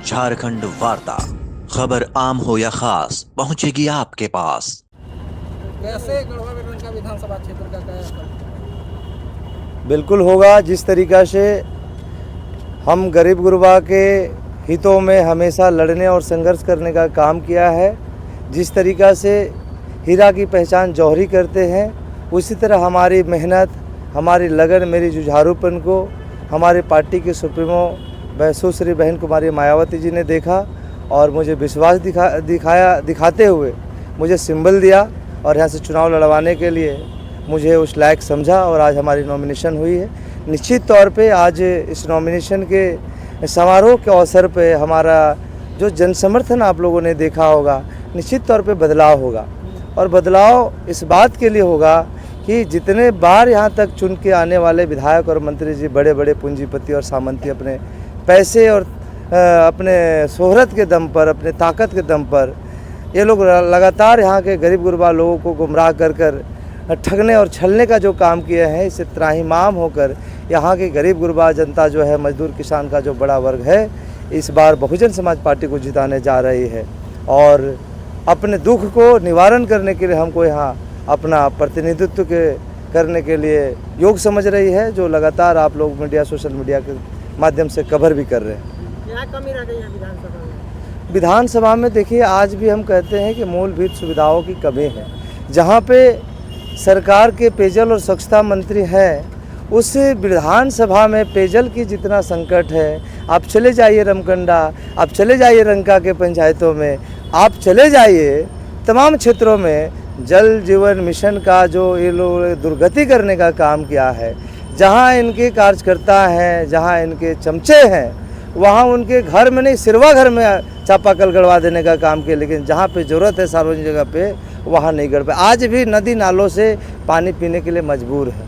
झारखंड वार्ता, खबर आम हो या खास पहुंचेगी आपके पास। कैसे गढ़वा विधान का विधानसभा क्षेत्र का क्या बिल्कुल होगा। जिस तरीक़ा से हम गरीब गुरबा के हितों में हमेशा लड़ने और संघर्ष करने का काम किया है, जिस तरीक़ा से हीरा की पहचान जौहरी करते हैं, उसी तरह हमारी मेहनत, हमारी लगन, मेरी जुझारूपन को हमारे पार्टी के सुप्रीमो सुश्री बहन कुमारी मायावती जी ने देखा और मुझे विश्वास दिखाते हुए मुझे सिंबल दिया और यहाँ से चुनाव लड़वाने के लिए मुझे उस लायक समझा और आज हमारी नॉमिनेशन हुई है। निश्चित तौर पे आज इस नॉमिनेशन के समारोह के अवसर पे हमारा जो जनसमर्थन आप लोगों ने देखा होगा, निश्चित तौर पे बदलाव होगा और बदलाव इस बात के लिए होगा कि जितने बार यहाँ तक चुन के आने वाले विधायक और मंत्री जी बड़े बड़े पूंजीपति और सामंती अपने पैसे और अपने शोहरत के दम पर, अपने ताकत के दम पर ये लोग लगातार यहाँ के गरीब गुरबा लोगों को गुमराह कर ठगने और छलने का जो काम किए हैं, इससे त्राहिमाम होकर यहाँ के गरीब गुरबा जनता जो है, मजदूर किसान का जो बड़ा वर्ग है, इस बार बहुजन समाज पार्टी को जिताने जा रही है और अपने दुख को निवारण करने के लिए हमको यहाँ अपना प्रतिनिधित्व करने के लिए योग समझ रही है, जो लगातार आप लोग मीडिया, सोशल मीडिया के माध्यम से कवर भी कर रहे हैं। क्या कमी रह गई है विधानसभा में? विधानसभा में देखिए, आज भी हम कहते हैं कि मूलभूत सुविधाओं की कमी है। जहाँ पे सरकार के पेयजल और स्वच्छता मंत्री हैं, उस विधानसभा में पेयजल की जितना संकट है, आप चले जाइए रमकंडा, आप चले जाइए रंका के पंचायतों में, आप चले जाइए तमाम क्षेत्रों में जल जीवन मिशन का जो ये लोग दुर्गति करने का काम किया है, जहाँ इनके कार्यकर्ता हैं, जहाँ इनके चमचे हैं, वहाँ उनके घर में नहीं, सिरवा घर में चापाकल गड़वा देने का काम किया, लेकिन जहाँ पे ज़रूरत है सार्वजनिक जगह पे वहाँ नहीं गड़ पाए। आज भी नदी नालों से पानी पीने के लिए मजबूर है।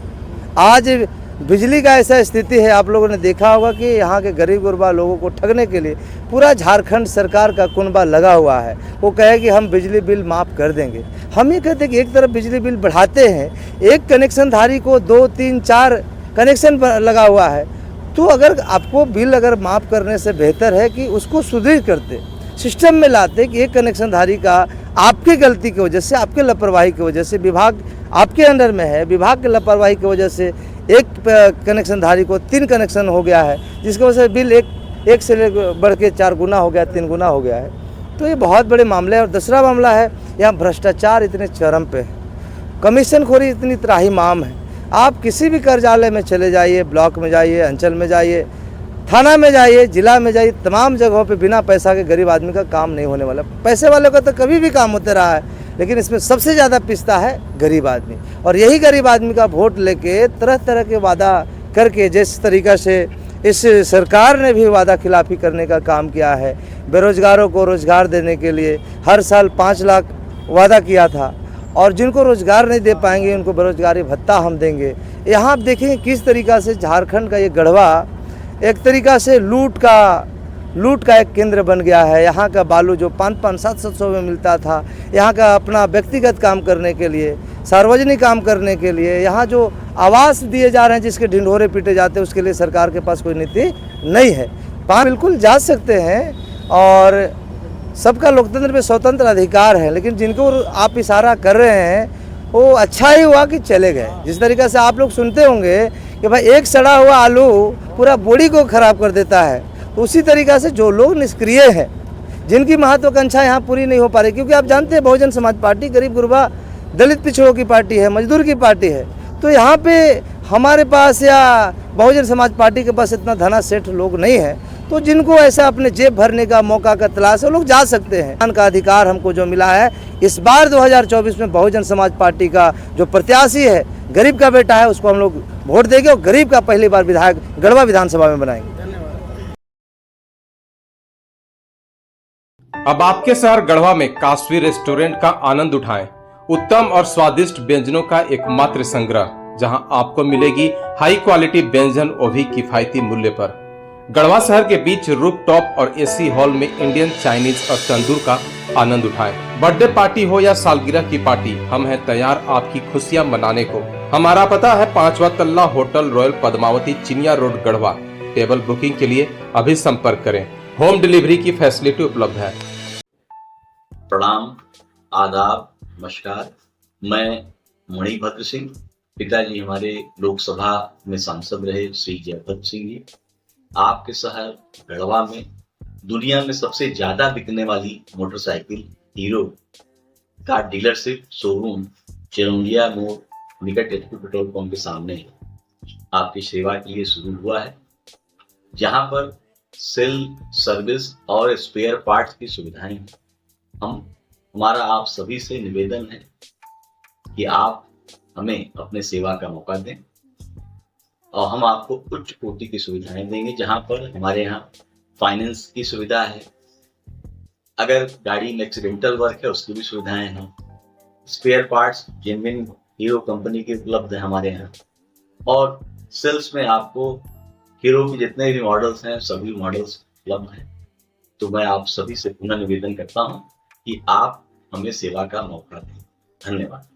आज बिजली का ऐसा स्थिति है, आप लोगों ने देखा होगा कि यहाँ के गरीब गुरबा लोगों को ठगने के लिए पूरा झारखंड सरकार का कुनबा लगा हुआ है। वो कहे कि हम बिजली बिल माफ़ कर देंगे। हम ये कहते हैं कि एक तरफ बिजली बिल बढ़ाते हैं, एक कनेक्शन धारी को 2, 3, 4 कनेक्शन लगा हुआ है, तो अगर आपको बिल अगर माफ़ करने से बेहतर है कि उसको सुदृढ़ करते, सिस्टम में लाते कि एक कनेक्शन धारी का आपकी गलती की वजह से, आपके लापरवाही की वजह से, विभाग आपके अंडर में है, विभाग की लापरवाही की वजह से एक कनेक्शन धारी को 3 कनेक्शन हो गया है, जिसकी वजह से बिल एक से बढ़ के 4 गुना हो गया, 3 गुना हो गया है। तो ये बहुत बड़े मामले हैं। और दूसरा मामला है, यहाँ भ्रष्टाचार इतने चरम पे है, कमीशनखोरी इतनी त्राहिमाम है। आप किसी भी कार्यालय में चले जाइए, ब्लॉक में जाइए, अंचल में जाइए, थाना में जाइए, जिला में जाइए, तमाम जगहों पे बिना पैसा के गरीब आदमी का काम नहीं होने वाला। पैसे वालों का तो कभी भी काम होते रहा है, लेकिन इसमें सबसे ज़्यादा पिसता है गरीब आदमी। और यही गरीब आदमी का वोट लेके तरह तरह के वादा करके, जिस तरीक़ा से इस सरकार ने भी वादा खिलाफी करने का काम किया है, बेरोजगारों को रोज़गार देने के लिए हर साल 5 लाख वादा किया था और जिनको रोज़गार नहीं दे पाएंगे उनको बेरोजगारी भत्ता हम देंगे। यहाँ आप देखें किस तरीक़ा से झारखंड का ये गढ़वा एक तरीक़ा से लूट का एक केंद्र बन गया है। यहाँ का बालू जो 500, 700 में मिलता था, यहाँ का अपना व्यक्तिगत काम करने के लिए, सार्वजनिक काम करने के लिए, यहाँ जो आवास दिए जा रहे हैं, जिसके ढिंढोरे पीटे जाते हैं, उसके लिए सरकार के पास कोई नीति नहीं है। बिल्कुल जा सकते हैं और सबका लोकतंत्र में स्वतंत्र अधिकार है, लेकिन जिनको आप इशारा कर रहे हैं वो अच्छा ही हुआ कि चले गए। जिस तरीक़े से आप लोग सुनते होंगे कि भाई एक सड़ा हुआ आलू पूरा बॉडी को ख़राब कर देता है, तो उसी तरीक़ा से जो लोग निष्क्रिय हैं, जिनकी महत्वाकांक्षा यहाँ पूरी नहीं हो पा रही, क्योंकि आप जानते हैं बहुजन समाज पार्टी गरीब गुरबा दलित पिछड़ों की पार्टी है, मजदूर की पार्टी है। तो यहाँ पे हमारे पास या बहुजन समाज पार्टी के पास इतना धना सेठ लोग नहीं है, तो जिनको ऐसा अपने जेब भरने का मौका का तलाश है, लोग जा सकते हैं। का अधिकार हमको जो मिला है, इस बार 2024 में बहुजन समाज पार्टी का जो प्रत्याशी है, गरीब का बेटा है, उसको हम लोग वोट देंगे और गरीब का पहली बार विधायक गढ़वा विधानसभा में बनाएंगे। अब आपके शहर गढ़वा में काशवी रेस्टोरेंट का आनंद उठाएं। उत्तम और स्वादिष्ट व्यंजनों का एकमात्र संग्रह, जहां आपको मिलेगी हाई क्वालिटी व्यंजन, वो भी किफायती मूल्य पर। गढ़वा शहर के बीच रूफटॉप और एसी हॉल में इंडियन, चाइनीज और तंदूर का आनंद उठाएं। बर्थडे पार्टी हो या सालगिरह की पार्टी, हम हैं तैयार आपकी खुशियां मनाने को। हमारा पता है 5वां तल्ला होटल रॉयल पद्मावती, चिनिया रोड, गढ़वा। टेबल बुकिंग के लिए अभी संपर्क करें होम डिलीवरी की फैसिलिटी उपलब्ध है। प्रणाम, आदाब, नमस्कार। मैं मणिभद्र सिंह, पिताजी हमारे लोकसभा में सांसद रहे श्री जयभद्र सिंह जी, आपके शहर गढ़वा में दुनिया में सबसे ज्यादा बिकने वाली मोटरसाइकिल हीरो का डीलरशिप शोरूम चिरौंजिया मोड़ निकट एचपी पेट्रोल पंप के सामने आपकी सेवा के लिए शुरू हुआ है, जहां पर सेल, सर्विस और स्पेयर पार्ट्स की सुविधाएं हैं। हमारा आप सभी से निवेदन है कि आप हमें अपने सेवा का मौका दें और हम आपको उच्च कोटि की सुविधाएं देंगे, जहां पर हमारे यहाँ फाइनेंस की सुविधा है, अगर गाड़ी में एक्सीडेंटल वर्क है उसकी भी सुविधाएं हैं, spare parts genuine Hero company के उपलब्ध है हमारे यहाँ, और सेल्स में आपको हीरो के जितने भी मॉडल्स हैं सभी मॉडल्स उपलब्ध हैं। तो मैं आप सभी से पुनः निवेदन करता हूँ कि आप हमें सेवा का मौका दें। धन्यवाद।